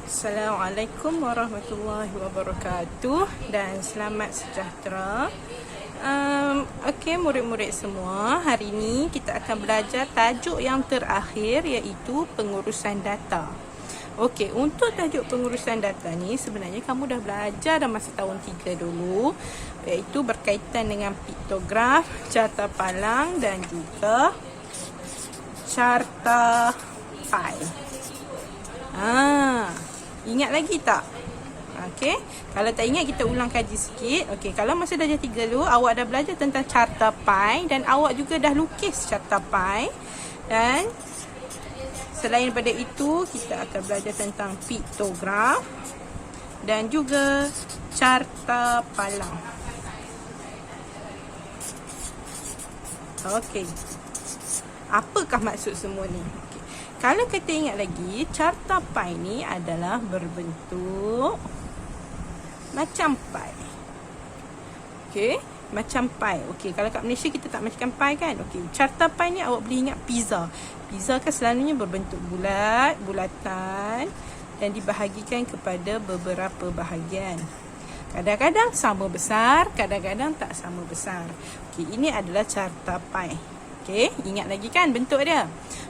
Assalamualaikum warahmatullahi wabarakatuh dan selamat sejahtera. Okey, murid-murid semua, hari ini kita akan belajar tajuk yang terakhir iaitu pengurusan data. Okey, untuk tajuk pengurusan data ni sebenarnya kamu dah belajar dah masa tahun 3 dulu, iaitu berkaitan dengan piktograf, carta palang dan juga carta pai. Ingat lagi tak? Okey, kalau tak ingat kita ulang kaji sikit. Okey, kalau masa darjah 3 dulu awak dah belajar tentang carta pai dan awak juga dah lukis carta pai. Dan selain daripada itu, kita akan belajar tentang piktograf dan juga carta palang. Okey. Apakah maksud semua ni? Kalau kita ingat lagi, carta pai ni adalah berbentuk macam pai. Okey, macam pai. Okey, kalau kat Malaysia kita tak macam pai kan? Okey, carta pai ni awak boleh ingat pizza. Pizza kan selalunya berbentuk bulat, bulatan dan dibahagikan kepada beberapa bahagian. Kadang-kadang sama besar, kadang-kadang tak sama besar. Okey, ini adalah carta pai. Okey, ingat lagi kan bentuk dia?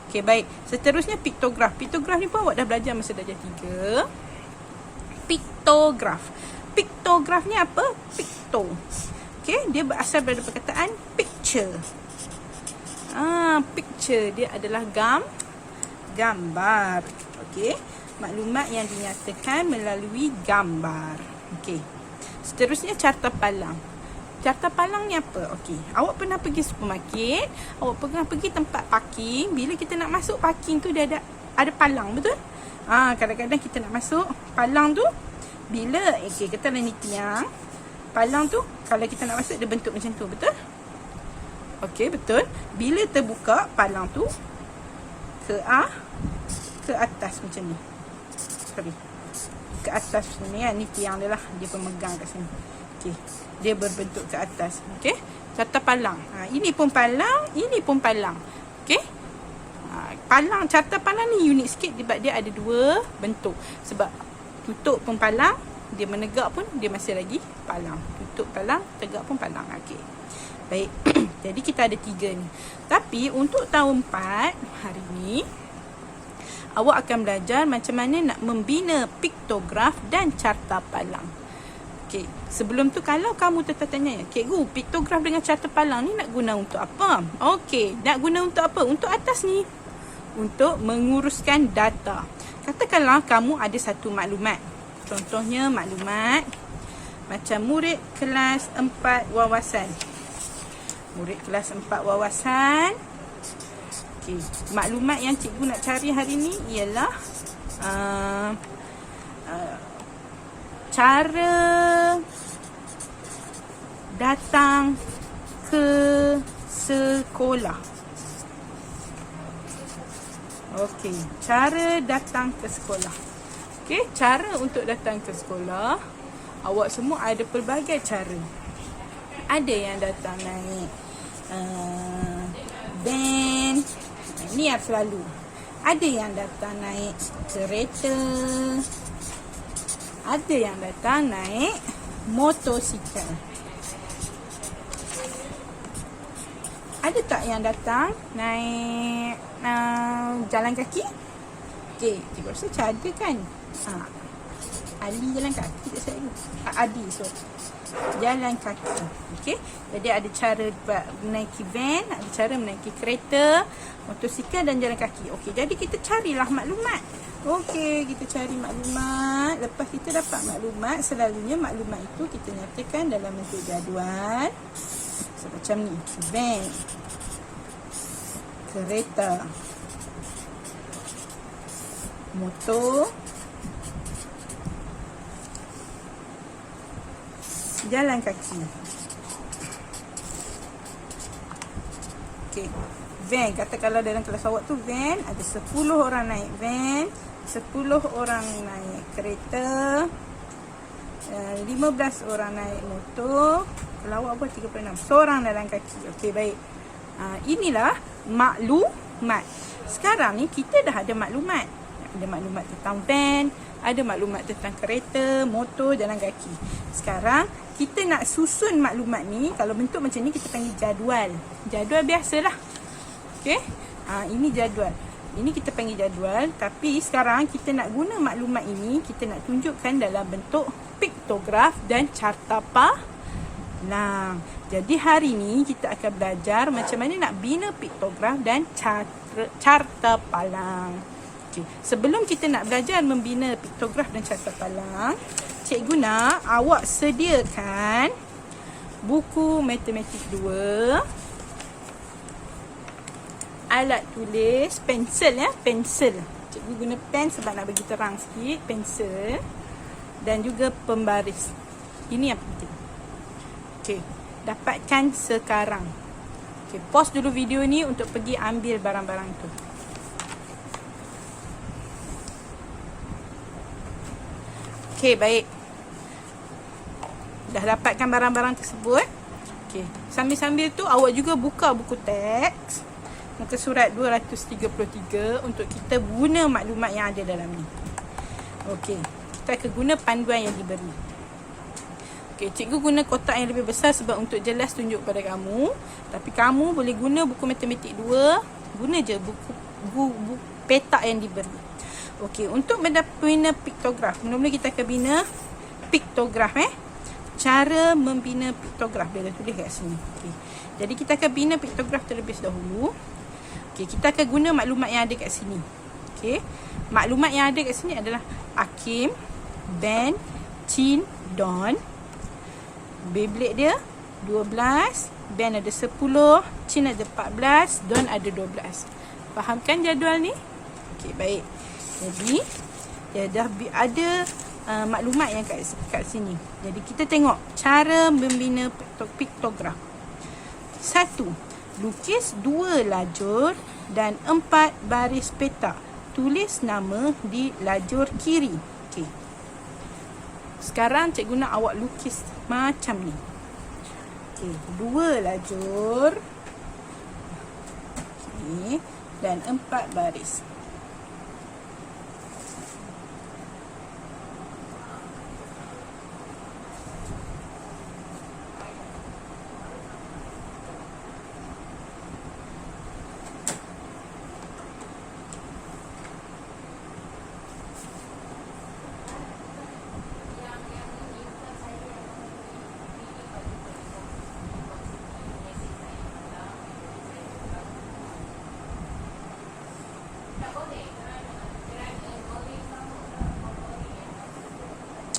Okey, baik. Seterusnya piktograf. Piktograf ni pun awak dah belajar masa darjah 3. Piktograf. Piktograf ni apa? Pikto. Okey, dia berasal daripada perkataan picture. Picture dia adalah gambar. Okey, maklumat yang dinyatakan melalui gambar. Okey. Seterusnya carta palang. Carta palang ni apa? Okey, awak pernah pergi supermarket, awak pernah pergi tempat parking. Bila kita nak masuk parking tu dia ada palang, betul? Kadang-kadang kita nak masuk palang tu bila kita ni tiang. Palang tu kalau kita nak masuk dia bentuk macam tu, betul? Okey, betul. Bila terbuka palang tu ke atas macam ni. Sorry. Ke atas macam ni kan, ni tiang dia lah, dia pemegang kat sini. Okey, dia berbentuk ke atas. Okey, carta palang. Ini pun palang, ini pun palang. Okey. Palang, carta palang ni unik sikit sebab dia ada dua bentuk. Sebab tutup pun palang, dia menegak pun dia masih lagi palang. Tutup palang, tegak pun palang. Okey. Baik. Jadi kita ada 3 ni. Tapi untuk tahun 4 hari ni awak akan belajar macam mana nak membina piktograf dan carta palang. Okey, sebelum tu kalau kamu tertanya, cikgu, piktograf dengan carta palang ni nak guna untuk apa? Okey, nak guna untuk apa? Untuk atas ni. Untuk menguruskan data. Katakanlah kamu ada satu maklumat. Contohnya maklumat macam murid kelas 4 wawasan. Murid kelas 4 wawasan. Okey, maklumat yang cikgu nak cari hari ni ialah cara datang ke sekolah. Okey, cara datang ke sekolah. Okey, cara untuk datang ke sekolah, awak semua ada pelbagai cara. Ada yang datang naik van, ni yang selalu. Ada yang datang naik kereta. Ada yang datang naik motosikal. Ada tak yang datang naik jalan kaki? Okey, cikgu rasa macam ada kan? Ali jalan kaki tak saya. Adi, jalan kaki. Okey, jadi ada cara menaiki van, ada cara menaiki kereta, motosikal dan jalan kaki. Okey, jadi kita carilah maklumat. Okey, kita cari maklumat. Lepas kita dapat maklumat, selalunya maklumat itu kita nyatakan dalam bentuk jadual. Macam ni, van, kereta, motor, jalan kaki. Okey, van, katakanlah dalam kelas awak tu van, ada 10 orang naik van, 10 orang naik kereta, 15 orang naik motor. Kalau awak buat 36, seorang jalan kaki. Okey, baik. Inilah maklumat. Sekarang ni kita dah ada maklumat. Ada maklumat tentang van, ada maklumat tentang kereta, motor, jalan kaki. Sekarang kita nak susun maklumat ni. Kalau bentuk macam ni kita panggil jadual. Jadual biasalah. Okey. Ini jadual. Ini kita panggil jadual. Tapi sekarang kita nak guna maklumat ini, kita nak tunjukkan dalam bentuk piktograf dan carta palang. Jadi hari ni kita akan belajar macam mana nak bina piktograf dan carta palang. Okay. Sebelum kita nak belajar membina piktograf dan carta palang, cikgu nak awak sediakan buku matematik 2, alat tulis, pensel ya, pensel. Cikgu guna pen sebab nak bagi terang sikit, pensel dan juga pembaris. Ini yang penting. Okey, dapatkan sekarang. Okey, pause dulu video ni untuk pergi ambil barang-barang tu. Okey, baik. Dah dapatkan barang-barang tersebut. Okey, sambil-sambil tu awak juga buka buku teks muka surat 233 untuk kita guna maklumat yang ada dalam ni. Okey, kita akan guna panduan yang diberi. Okey, cikgu guna kotak yang lebih besar sebab untuk jelas tunjuk pada kamu. Tapi kamu boleh guna buku matematik 2, guna je buku petak yang diberi. Okey, untuk bina piktograf, mula-mula kita akan bina piktograf Cara membina piktograf dia dah tulis kat sini. Okey. Jadi kita akan bina piktograf terlebih dahulu. Okey, kita akan guna maklumat yang ada kat sini. Okey. Maklumat yang ada kat sini adalah Hakim, Ben, Chin, Don. Beyblade dia 12, Ben ada 10, Chin ada 14, Don ada 12. Fahamkan jadual ni? Okey, baik. Jadi dia dah ada maklumat yang kat sini. Jadi kita tengok cara membina piktograf. 1. Lukis 2 lajur dan 4 baris petak. Tulis nama di lajur kiri. Okey. Sekarang cikgu nak awak lukis macam ni. Okey, 2 lajur. Okey, dan 4 baris.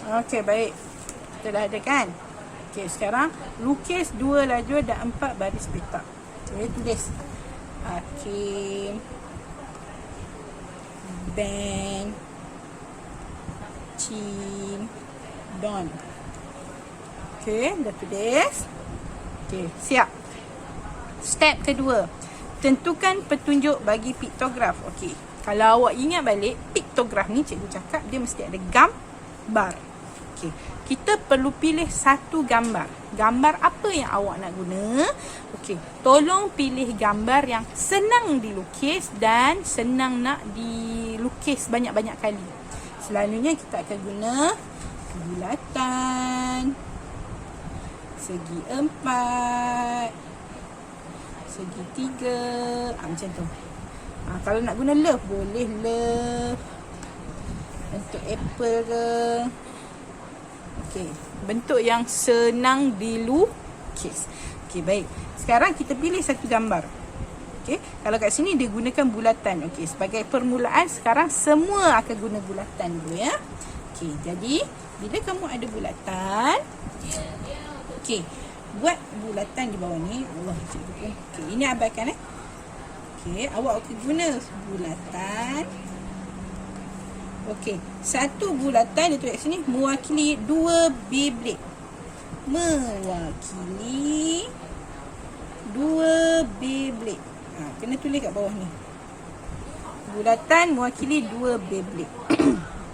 Okey, baik. Kita dah ada kan? Okey, sekarang lukis 2 lajur dan 4 baris petak. Okey, tulis Hakim, Ben, Chin, Don. Okey, dah tulis. Okey, siap. Step kedua, tentukan petunjuk bagi piktograf. Okey, kalau awak ingat balik, piktograf ni cikgu cakap dia mesti ada gambar. Okey, kita perlu pilih satu gambar. Gambar apa yang awak nak guna? Okey, tolong pilih gambar yang senang dilukis dan senang nak dilukis banyak-banyak kali. Selalunya kita akan guna bulatan, segi 4, segi 3, macam tu. Kalau nak guna love, boleh love bentuk apple ke. Okey, bentuk yang senang dilukis. Okey, baik. Sekarang kita pilih satu gambar. Okey, kalau kat sini dia gunakan bulatan. Okey, sebagai permulaan sekarang semua akan guna bulatan dulu ya. Okey, jadi bila kamu ada bulatan, okey, buat bulatan di bawah ni. Allah, cikgu. Okey, ini abaikan Okey, awak akan guna bulatan. Okey, satu bulatan dia tulis kat sini mewakili 2 Beyblade. Mewakili 2 Beyblade. Kena tulis kat bawah ni. Bulatan mewakili 2 Beyblade.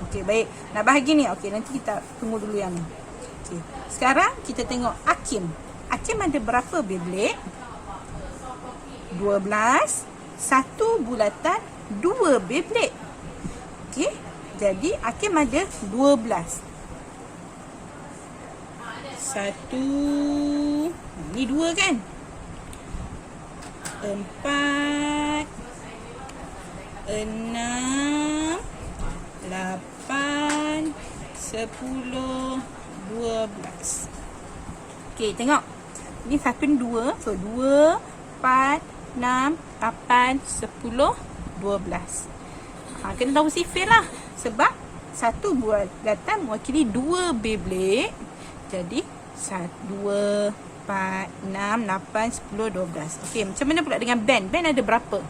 Okey, baik. Nak bahagi ni. Okey, nanti kita tunggu dulu yang ni. Okey. Sekarang kita tengok Hakim. Hakim ada berapa Beyblade? 12. Satu bulatan, 2 Beyblade. Jadi Hakim ada 12. 1, ni 2 kan? 4, 6, 8, 10, 12. Okey, tengok. Ni 1 ni 2. So 2, 4, 6, 8, 10, 12. Kena tahu sifir lah. Sebab satu bulatan mewakili 2 Beyblade. Jadi 1, 2, 4, 6, 8, 10, 12. Okey, macam mana pula dengan band? Band ada berapa?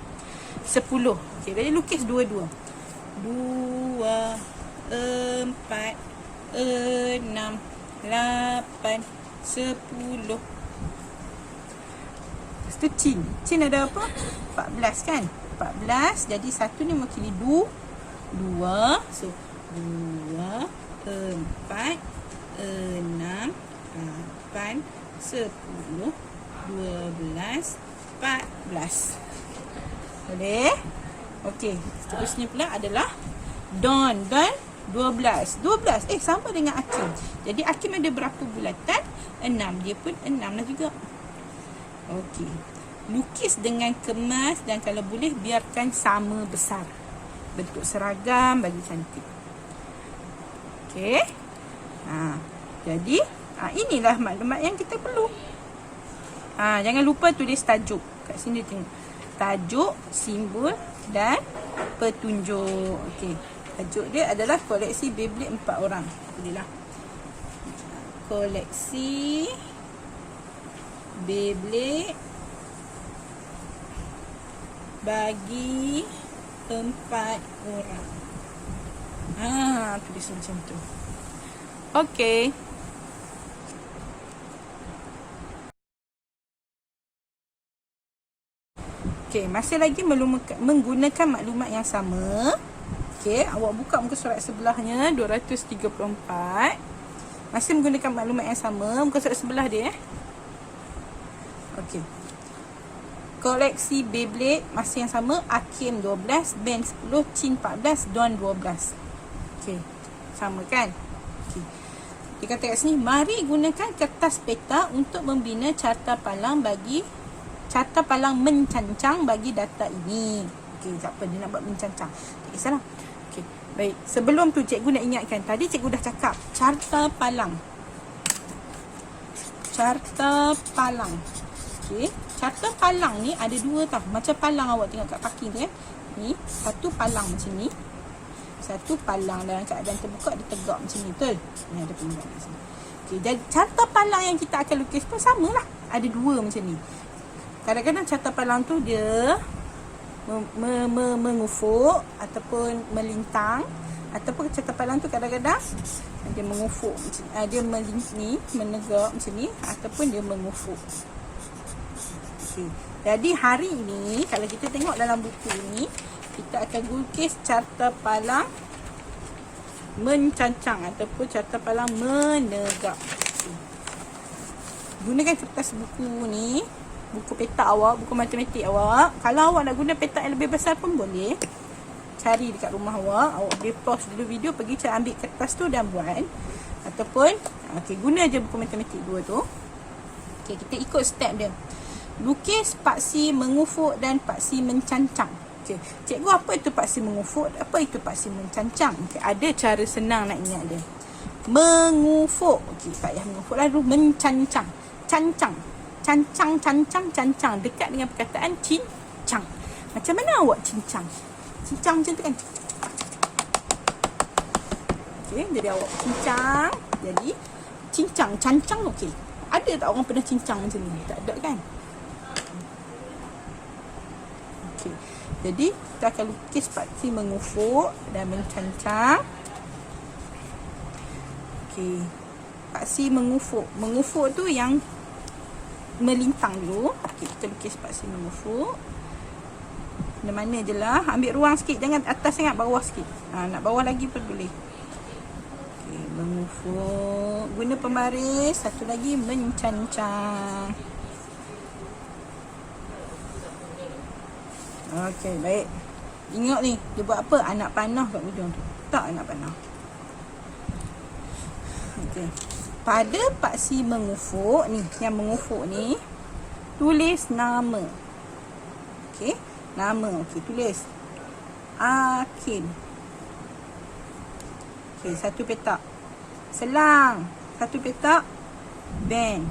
10. Okey, jadi lukis 2, 2, 4, 6, 8, 10. Lepas tu cin. Cin ada apa? 14 kan? 14. Jadi 1 ni mewakili 2. So 2, 4, 6, 8, 10, 12, 14. Boleh? Okey, seterusnya pula adalah Don. Don 12. 12 sama dengan Hakim. Jadi Hakim ada berapa bulatan? 6. Dia pun 6 lah juga. Okey. Lukis dengan kemas dan kalau boleh biarkan sama besar. Bentuk seragam bagi cantik. Okey. Jadi inilah maklumat yang kita perlu. Jangan lupa tulis tajuk. Kat sini tengok. Tajuk, simbol dan petunjuk. Okey. Tajuk dia adalah koleksi Beyblade 4 orang. Inilah. Koleksi Beyblade bagi 4 orang. Tulis macam tu. Okey. Okey, masih lagi menggunakan maklumat yang sama. Okey, awak buka muka surat sebelahnya 234. Masih menggunakan maklumat yang sama, muka surat sebelah dia. Okey. Koleksi Beyblade masih yang sama, Hakim 12, Ben 10, Cin 14, Don 12. Okey. Sama kan? Okey. Dia kata kat sini, mari gunakan kertas peta untuk membina carta palang mencancang bagi data ini. Okey, tak apa dia nak buat mencancang. Tak kisahlah. Okey, baik. Sebelum tu cikgu nak ingatkan, tadi cikgu dah cakap carta palang. Carta palang. Okey, carta palang ni ada 2 tau. Macam palang awak tengok kat kaki tu Ni, satu palang macam ni. Satu palang dalam keadaan terbuka dia tegak macam ni, betul? Ni ada penggambaran kat sini. Okey, dan carta palang yang kita akan lukis pun samalah. Ada 2 macam ni. Kadang-kadang carta palang tu dia mengufuk ataupun melintang, ataupun carta palang tu kadang-kadang dia mengufuk, dia menegak macam ni, ataupun dia mengufuk. Okay. Jadi hari ini kalau kita tengok dalam buku ni, kita akan lukis carta palang mencancang ataupun carta palang menegak. Okay. Gunakan kertas buku ni, buku peta awak, buku matematik awak. Kalau awak nak guna peta yang lebih besar pun boleh. Cari dekat rumah awak boleh pause dulu video, pergi cari ambil kertas tu dan buat. Ataupun guna je buku matematik 2 tu. Okey, kita ikut step dia. Lukis paksi mengufuk dan paksi mencancang. Okey, cikgu apa itu paksi mengufuk? Apa itu paksi mencancang? Okey, ada cara senang nak ingat dia. Mengufuk. Okey, tak payah mengufuk lalu mencancang. Cancang. Cancang. Dekat dengan perkataan cincang. Macam mana awak cincang? Cincang macam tu kan? Okey, jadi awak cincang. Jadi, cancang. Okey. Ada tak orang pernah cincang macam ni? Tak ada kan? Okey. Jadi, kita akan lukis paksi mengufuk dan mencancang. Okey. Paksi mengufuk. Mengufuk tu yang melintang dulu. Okay, kita lukis paksi mengufuk. Mana-mana je lah. Ambil ruang sikit. Jangan atas sangat, bawah sikit. Nak bawah lagi pun boleh. Okay, mengufuk. Guna pembaris. Satu lagi mencancang. Okay, baik. Ingat ni. Dia buat apa? Anak panah kat hujung tu. tak nak panah. Okey. Pada paksi mengufuk ni, yang mengufuk ni, tulis nama. Okey, nama. Okey, tulis Akim. Okey, satu petak. Selang, satu petak. Ben.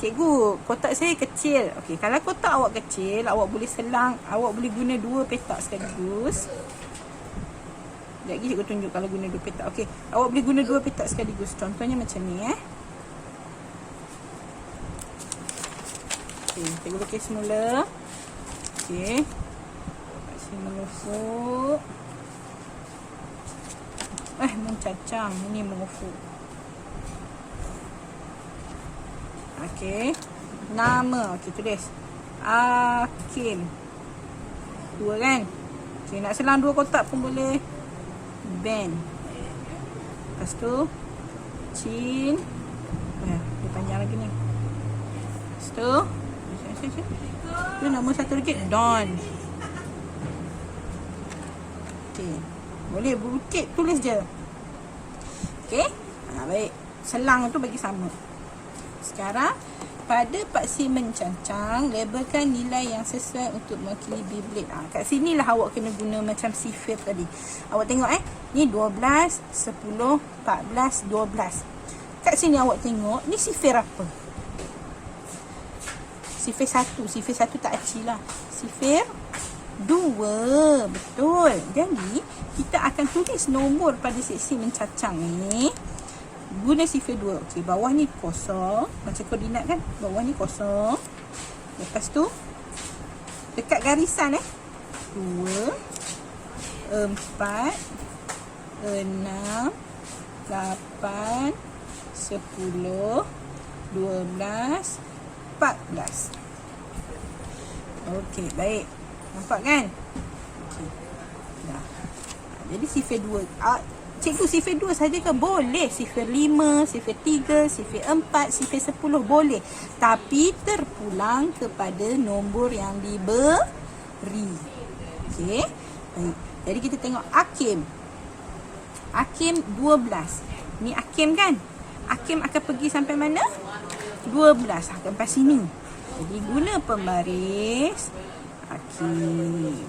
Cikgu, kotak saya kecil. Okey, kalau kotak awak kecil, awak boleh selang, awak boleh guna 2 petak sekaligus. Sekejap lagi cikgu tunjuk kalau guna 2 petak. Okey, awak boleh guna 2 petak sekaligus. Contohnya macam ni Okey, cikgu lukis semula. Okey. Paksi mengufuk. Mencacang. Ini mengufuk. Okey. Nama. Okey, tulis Akim. 2 kan? Okey, nak selang 2 kotak pun boleh. Ben. Lepas tu Chin. Dia panjang lagi ni. Lepas tu tu nama satu lagi Don. Okey. Boleh bukit tulis je. Okey. Baik. Selang tu bagi sama. Sekarang pada paksi mencancang, labelkan nilai yang sesuai untuk mewakili Beyblade. Kat sini lah awak kena guna macam sifir tadi. Awak tengok ni 12, 10, 14, 12. Kat sini awak tengok, ni sifir apa? Sifir 1. Sifir 1 tak acil lah. Sifir 2. Betul. Jadi, kita akan tulis nombor pada seksi mencacang ni. Guna sifir 2. Okey, bawah ni kosong. Macam koordinat kan? Bawah ni kosong. Lepas tu, dekat garisan 2, 4, 6, 8, 10, 12, 14. Okey, baik. Nampak kan? Okey. Dah. Jadi sifir 2. Cikgu sifir 2 saja ke? Boleh. Sifir 5, sifir 3, sifir 4, sifir 10 boleh. Tapi terpulang kepada nombor yang diberi. Okey. Baik. Jadi kita tengok Akim. Akim 12. Ni Akim kan? Akim akan pergi sampai mana? 12. Akan sampai sini. Jadi guna pembaris Akim.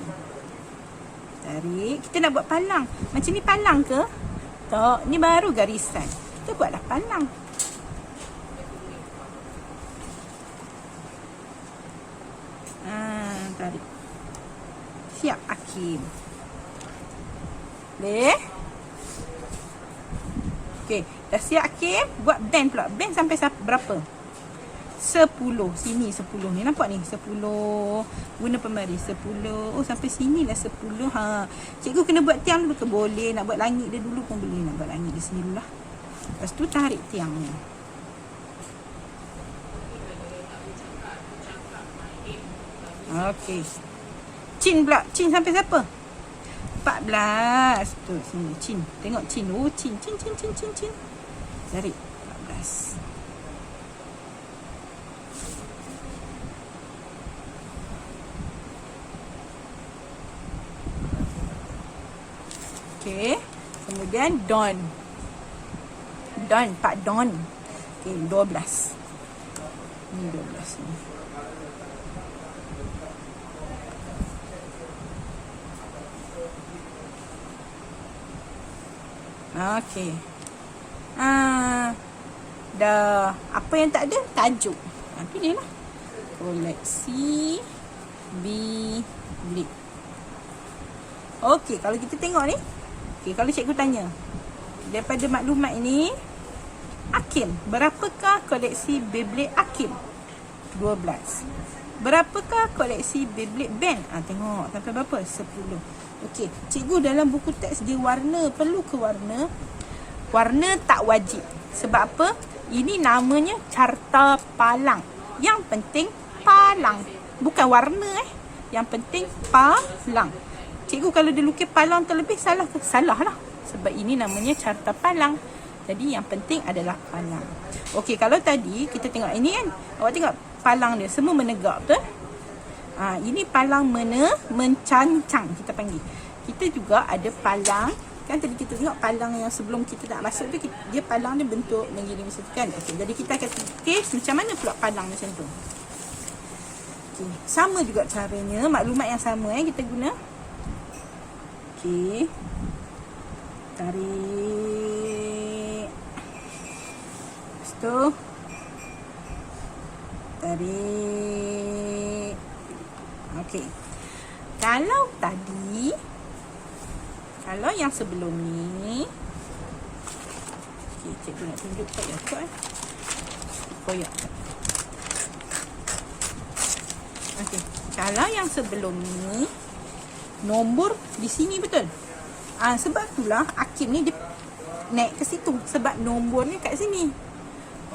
Tarik. Kita nak buat palang. Macam ni palang ke? Tak. Ni baru garisan. Kita buatlah palang. Tarik. Siap Akim. Boleh? Okey. Dah siap Akim. Buat band pula. Band sampai berapa? 10. Sini 10 ni. Nampak ni? 10. Guna pembaris 10. Oh, sampai sini lah 10. Cikgu kena buat tiang dulu ke? Boleh. Nak buat langit dia dulu pun boleh. Nak buat langit dia sini dulu lah. Lepas tu tarik tiangnya. Okey. Chin pula. Chin sampai siapa? 14. Tu sini. Chin. Tengok Chin. Oh, Chin. Chin. Tarik. 14. Okey. Kemudian Don. Pak Don. Okey, 12. Ni 12 ni. Okey. Dah. Apa yang tak ada? Tajuk. Tulis lah. Koleksi Beyblade. Okey, kalau kita tengok ni. Okey, kalau cikgu tanya. Daripada maklumat ini, Akim, berapakah koleksi Beyblade Akim? 12. Berapakah koleksi Beyblade Ben? Tengok sampai berapa? 10. Okey, cikgu dalam buku teks dia warna, perlu ke warna? Warna tak wajib. Sebab apa? Ini namanya carta palang. Yang penting palang. Bukan warna Yang penting palang. Cikgu kalau dia lukis palang terlebih salah ke? Salah lah. Sebab ini namanya carta palang. Jadi yang penting adalah palang. Okey, kalau tadi kita tengok ini kan. Awak tengok palang dia semua menegak, betul? Ini palang mencangcang kita panggil. Kita juga ada palang Kan tadi kita tengok palang yang sebelum kita nak masuk tu, dia palang dia bentuk mengiring macam tu kan. Okey, jadi kita akan tukis macam mana pula palang macam tu. Okey, sama juga caranya, maklumat yang sama kita guna. Okey. Tarik. Lepas tu tarik. Okey. Kalau yang sebelum ni, okey, cikgu nak tunjuk koyak. Okey, kalau yang sebelum ni nombor di sini betul. Sebab itulah Akif ni dia naik ke situ sebab nombornya kat sini.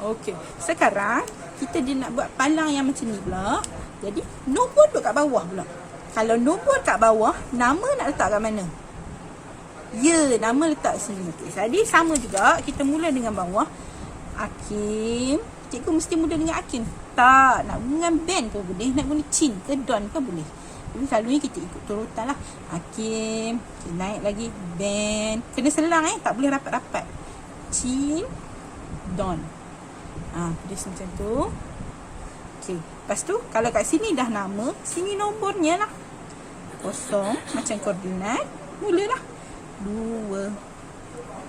Okey, sekarang kita dia nak buat palang yang macam ni pula. Jadi nombor duduk kat bawah pula. Kalau nombor kat bawah, nama nak letak kat mana? Ya, nama letak sini. Okay. Jadi sama juga, kita mula dengan bawah. Hakim. Cikgu mesti mula dengan Hakim. Tak, nak dengan Ben ke boleh, nak guna Chin ke Don ke boleh. Jadi selalunya kita ikut turutan lah. Hakim. Okay, naik lagi Ben. Kena selang tak boleh rapat-rapat. Chin, Don. Tulis macam tu. Okay. Lepas tu, kalau kat sini dah nama, sini nombornya lah. 0 macam koordinat. Mulalah. 2,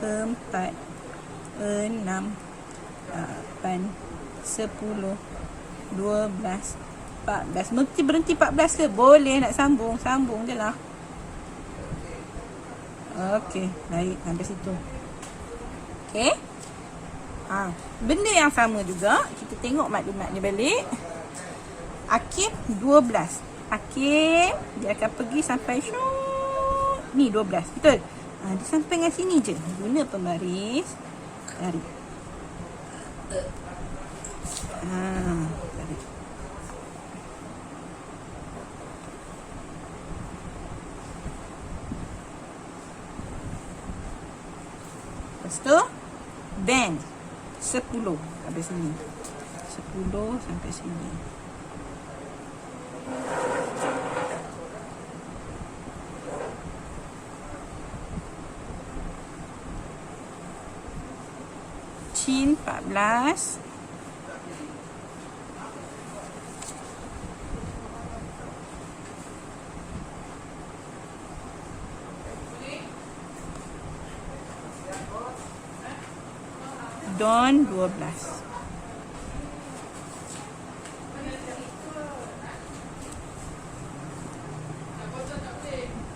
4, 6, 8, 10, 12, 14. Mesti berhenti 14 ke? Boleh nak sambung. Sambung je lah. Okey, baik. Sampai situ. Okey. Benda yang sama juga. Kita tengok maklumat ni balik. Akif 12. Akif dia akan pergi sampai ni 12. Betul? Dia sampai dengan sini je. Guna pembaris. Tarik. Tarik. Lepas tu bend 10 sampai sini. 10 sampai sini. Chin 14. Don 12.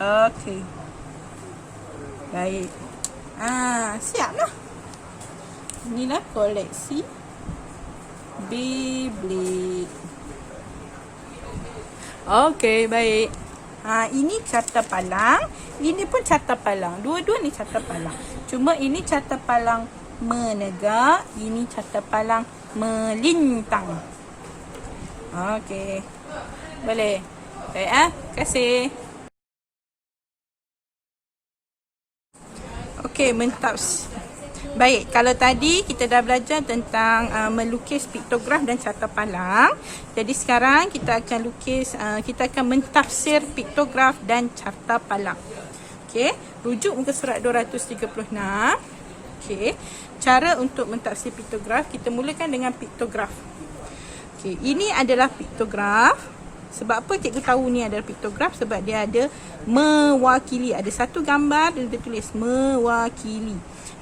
Okey. Baik. Siap lah. Inilah koleksi Beyblade. Okey, baik. Ini carta palang. Ini pun carta palang. Dua-dua ni carta palang. Cuma ini carta palang menegak. Ini carta palang melintang. Okey. Boleh. Baik, terima kasih. Okey, baik, kalau tadi kita dah belajar tentang melukis piktograf dan carta palang. Jadi sekarang kita akan lukis, kita akan mentafsir piktograf dan carta palang. Okey, rujuk muka surat 236. Okey, cara untuk mentafsir piktograf, kita mulakan dengan piktograf. Okey, ini adalah piktograf. Sebab apa cikgu tahu ni adalah piktograf? Sebab dia ada mewakili. Ada satu gambar dan dia tulis mewakili.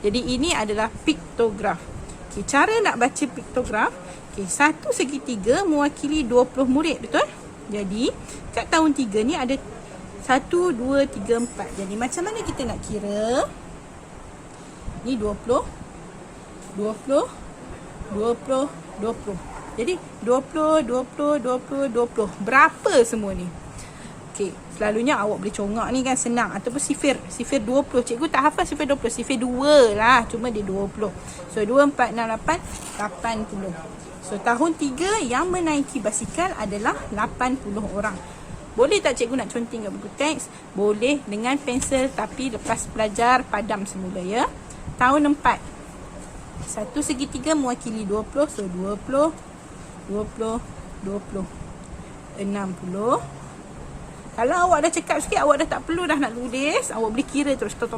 Jadi ini adalah piktograf. Okay, cara nak baca piktograf. Okay, satu segitiga mewakili 20 murid, betul? Jadi kat tahun 3 ni ada 1, 2, 3, 4. Jadi macam mana kita nak kira? Ni 20, 20, 20, 20. Jadi 20, 20, 20, 20. Berapa semua ni? Okey, selalunya awak boleh congak ni kan, senang. Ataupun sifir 20. Cikgu tak hafal sifir 20. Sifir 2 lah. Cuma dia 20. So 2, 4, 6, 8, 80. So tahun 3 yang menaiki basikal adalah 80 orang. Boleh tak cikgu nak conteng kat buku teks? Boleh dengan pensel, tapi lepas belajar padam semula ya. Tahun 4. Satu segitiga mewakili 20. So 20, 20, 20, 60. Kalau awak dah cakap sikit, awak dah tak perlu dah nak tulis. Awak boleh kira terus. Tok.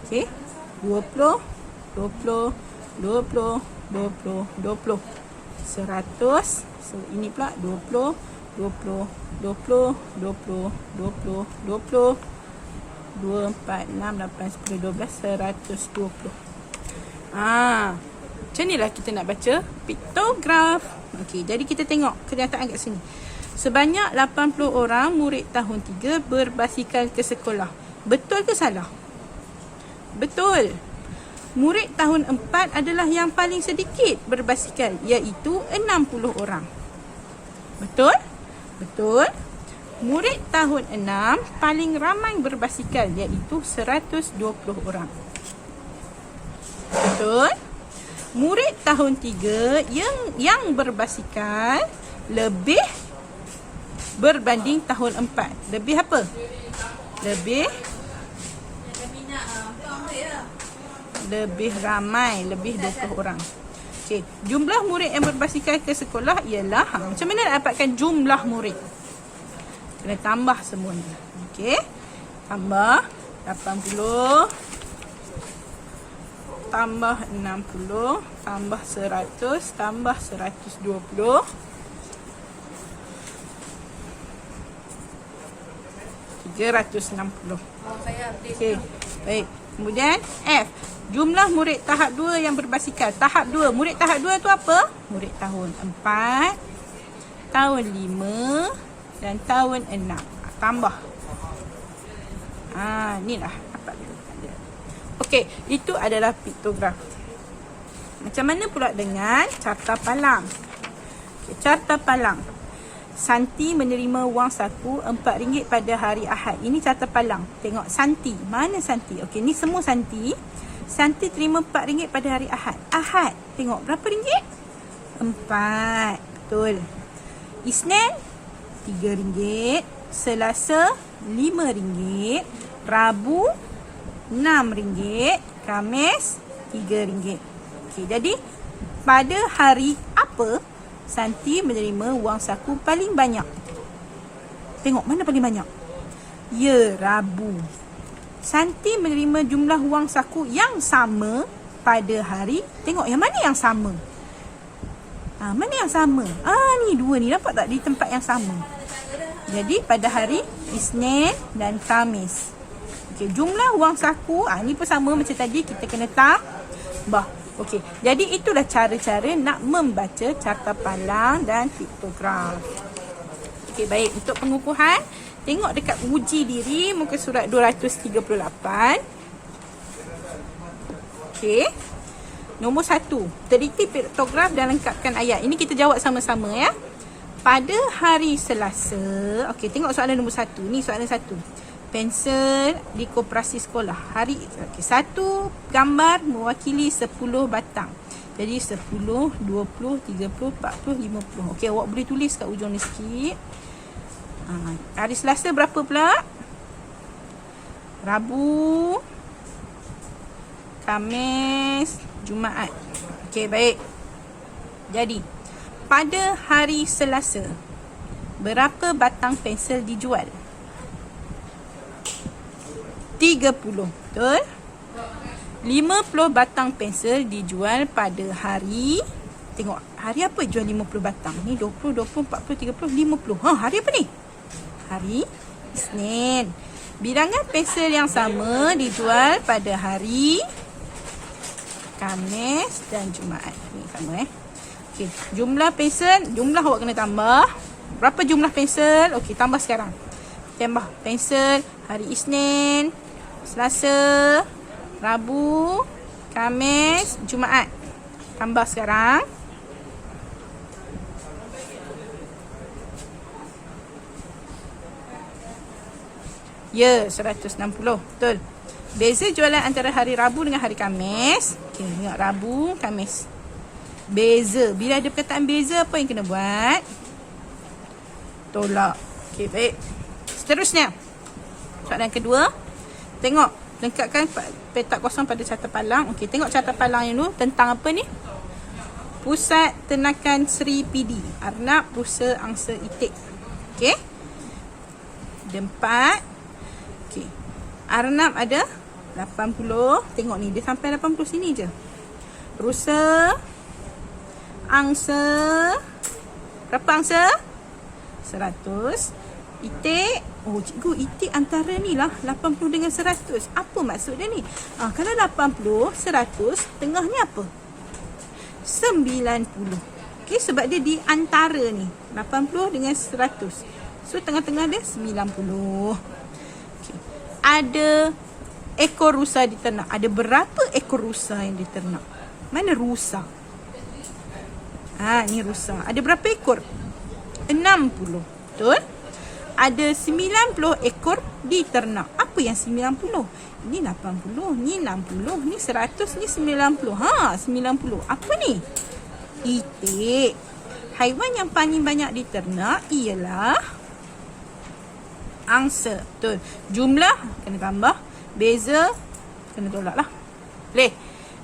Okey. 20, 20, 20, 20, 20. 100. So ini pula 20, 20, 20, 20, 20, 20. 2, 4, 6, 8, 10, 12, 120. Macam inilah kita nak baca piktograf. Okey, jadi kita tengok kenyataan kat sini. Sebanyak 80 orang murid tahun 3 berbasikal ke sekolah. Betul ke salah? Betul. Murid tahun 4 adalah yang paling sedikit berbasikal, iaitu 60 orang. Betul? Betul. Murid tahun 6 paling ramai berbasikal, iaitu 120 orang. Betul? Murid tahun 3 yang berbasikal lebih berbanding tahun 4. Lebih apa? Lebih ramai, lebih 20 orang. Okey, jumlah murid yang berbasikal ke sekolah ialah, macam mana nak dapatkan jumlah murid? Kena tambah semuanya. Okey. Tambah 80, tambah 60, tambah 100, tambah 120. 360. Okey. Baik. Kemudian F. Jumlah murid tahap 2 yang berbasikal. Tahap 2. Murid tahap 2 tu apa? Murid tahun 4, tahun 5 dan tahun 6. Tambah. Inilah dapat dia. Okey, itu adalah piktograf. Macam mana pula dengan carta palang? Okay, carta palang. Santi menerima wang saku RM4 pada hari Ahad. Ini carta palang. Tengok Santi. Mana Santi? Okey, ni semua Santi. Santi terima RM4 pada hari Ahad. Ahad. Tengok berapa ringgit? 4. Betul. Isnin RM3. Selasa RM5. Rabu RM6. Khamis RM3. Okey, jadi pada hari apa Santi menerima wang saku paling banyak? Tengok mana paling banyak? Ya, Rabu. Santi menerima jumlah wang saku yang sama pada hari. Tengok yang mana yang sama? Mana yang sama? Ni dua ni. Nampak tak di tempat yang sama? Jadi pada hari Isnin dan Khamis. Okey, jumlah wang saku ni pun sama macam tadi, kita kena tambah. Okey, jadi itulah cara-cara nak membaca carta palang dan piktograf. Okey, baik. Untuk pengukuhan, tengok dekat uji diri muka surat 238. Okey. Nombor 1, teliti piktograf dan lengkapkan ayat. Ini kita jawab sama-sama ya. Pada hari Selasa, okey, tengok soalan nombor 1. Ni soalan 1. Pensel di koperasi sekolah. Hari, okey, 1 gambar mewakili 10 batang. Jadi 10, 20, 30, 40, 50. Okey, awak boleh tulis kat ujung ni sikit. Hari Selasa berapa pula? Rabu, Khamis, Jumaat. Okey, baik. Jadi, pada hari Selasa, berapa batang pensel dijual? 30. Betul? 50 batang pensel dijual pada hari. Tengok, hari apa jual 50 batang? Ni 20, 20, 40, 30, 50. Hari apa ni? Hari Isnin. Bilangan pensel yang sama dijual pada hari Khamis dan Jumaat. Ni sama Okey, jumlah pensel, jumlah awak kena tambah. Berapa jumlah pensel? Okey, tambah sekarang. Tambah pensel hari Isnin, Selasa, Rabu, Khamis, Jumaat. Tambah sekarang. Ya, 160. Betul. Beza jualan antara hari Rabu dengan hari Khamis. Okey, tengok Rabu, Khamis. Beza. Bila ada perkataan beza, apa yang kena buat? Tolak. Okey, baik. Seterusnya. Soalan kedua. Tengok. Lengkapkan petak kosong pada carta palang. Okey, tengok carta palang yang dulu. Tentang apa ni? Pusat Tenakan Seri PD. Arnab Rusa Angsa Itik. Okey. Ada 4. Okey. Arnab ada 80. Tengok ni, dia sampai 80 sini je. Rusa, angsa. Berapa angsa? 100. Itik. Oh, cikgu, itik antara ni lah 80 dengan 100. Apa maksud dia ni? Kalau 80, 100, tengahnya apa? 90. Okay, sebab dia di antara ni. 80 dengan 100. So, tengah-tengah dia 90. Okay. Ada ekor rusa diternak. Ada berapa ekor rusa yang diternak? Mana rusa? Ni rusa. Ada berapa ekor? 60. Betul? Ada 90 ekor diternak. Apa yang 90? Ni 80, ni 60, ni 100, ni 90. 90. Apa ni? Itik. Haiwan yang paling banyak diternak ialah angsa. Betul. Jumlah kena tambah, beza kena tolak lah. Boleh?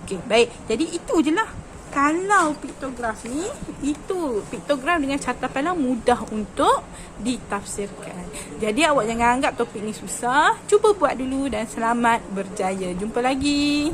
Okey, baik. Jadi itu je lah. Kalau piktograf ni, itu piktograf dengan carta palang mudah untuk ditafsirkan. Jadi awak jangan anggap topik ni susah. Cuba buat dulu dan selamat berjaya. Jumpa lagi.